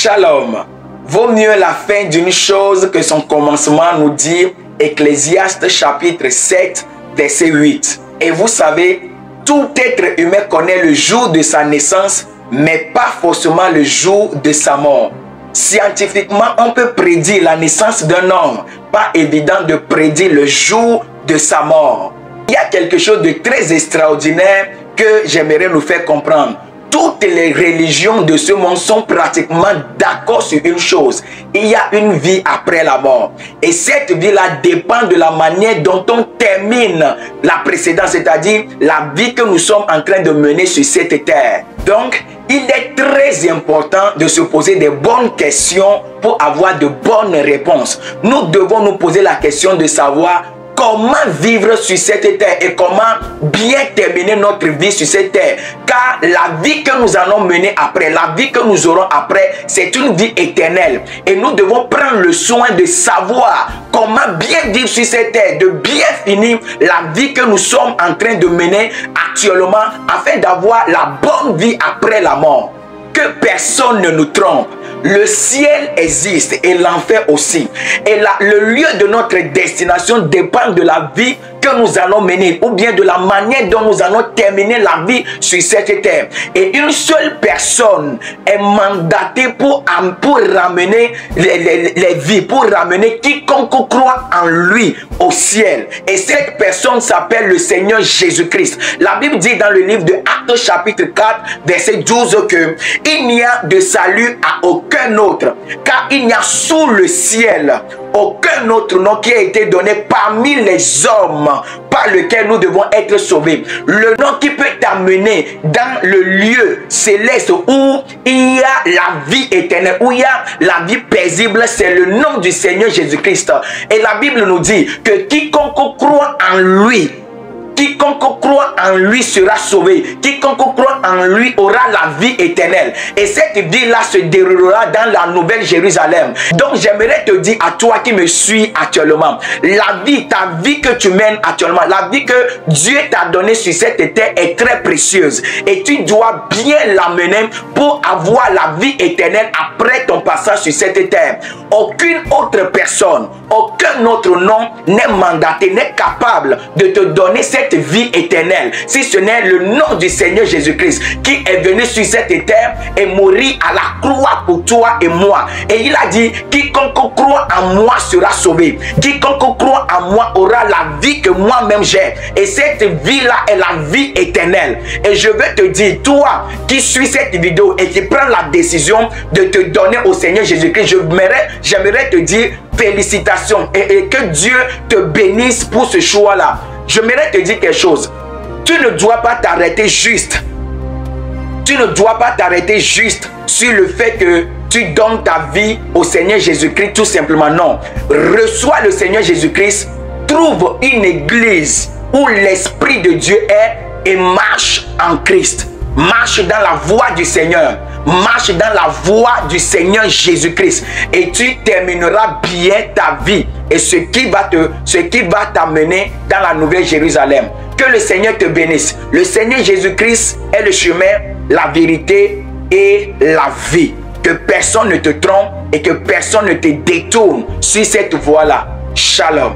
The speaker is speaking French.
Shalom. Vaut mieux la fin d'une chose que son commencement, nous dit Ecclésiaste chapitre 7, verset 8. Et vous savez, tout être humain connaît le jour de sa naissance, mais pas forcément le jour de sa mort. Scientifiquement, on peut prédire la naissance d'un homme, pas évident de prédire le jour de sa mort. Il y a quelque chose de très extraordinaire que j'aimerais nous faire comprendre. Toutes les religions de ce monde sont pratiquement d'accord sur une chose. Il y a une vie après la mort. Et cette vie-là dépend de la manière dont on termine la précédente, c'est-à-dire la vie que nous sommes en train de mener sur cette terre. Donc, il est très important de se poser des bonnes questions pour avoir de bonnes réponses. Nous devons nous poser la question de savoir comment vivre sur cette terre et comment bien terminer notre vie sur cette terre. Car la vie que nous allons mener après, la vie que nous aurons après, c'est une vie éternelle. Et nous devons prendre le soin de savoir comment bien vivre sur cette terre, de bien finir la vie que nous sommes en train de mener actuellement afin d'avoir la bonne vie après la mort. Que personne ne nous trompe. Le ciel existe et l'enfer aussi. Et le lieu de notre destination dépend de la vie que nous allons mener ou bien de la manière dont nous allons terminer la vie sur cette terre. Et une seule personne est mandatée pour ramener les vies, pour ramener quiconque croit en lui au ciel. Et cette personne s'appelle le Seigneur Jésus-Christ. La Bible dit dans le livre de Actes chapitre 4 verset 12 que il n'y a de salut à aucun autre, car il n'y a sous le ciel aucun autre nom qui a été donné parmi les hommes par lequel nous devons être sauvés. Le nom qui peut t'amener dans le lieu céleste où il y a la vie éternelle, où il y a la vie paisible, c'est le nom du Seigneur Jésus-Christ. Et la Bible nous dit que quiconque croit en lui, quiconque croit en lui sera sauvé. Quiconque croit en lui aura la vie éternelle. Et cette vie-là se déroulera dans la Nouvelle Jérusalem. Donc j'aimerais te dire à toi qui me suis actuellement, la vie, ta vie que tu mènes actuellement, la vie que Dieu t'a donnée sur cette terre est très précieuse. Et tu dois bien l'amener pour avoir la vie éternelle après ton passage sur cette terre. Aucune autre personne, aucun autre nom n'est mandaté, n'est capable de te donner cette vie éternelle, si ce n'est le nom du Seigneur Jésus-Christ qui est venu sur cette terre et mourir à la croix pour toi et moi. Et il a dit, quiconque croit en moi sera sauvé. Quiconque croit en moi aura la vie que moi-même j'ai. Et cette vie-là est la vie éternelle. Et je veux te dire, toi qui suis cette vidéo et qui prends la décision de te donner au Seigneur Jésus-Christ, j'aimerais te dire félicitations et que Dieu te bénisse pour ce choix-là. J'aimerais te dire quelque chose. Tu ne dois pas t'arrêter juste. Tu ne dois pas t'arrêter juste sur le fait que tu donnes ta vie au Seigneur Jésus-Christ tout simplement. Non. Reçois le Seigneur Jésus-Christ. Trouve une église où l'Esprit de Dieu est et marche en Christ. Marche dans la voie du Seigneur. Marche dans la voie du Seigneur Jésus-Christ. Et tu termineras bien ta vie. Et ce qui va t'amener dans la Nouvelle Jérusalem. Que le Seigneur te bénisse. Le Seigneur Jésus-Christ est le chemin, la vérité et la vie. Que personne ne te trompe et que personne ne te détourne sur cette voie-là. Shalom.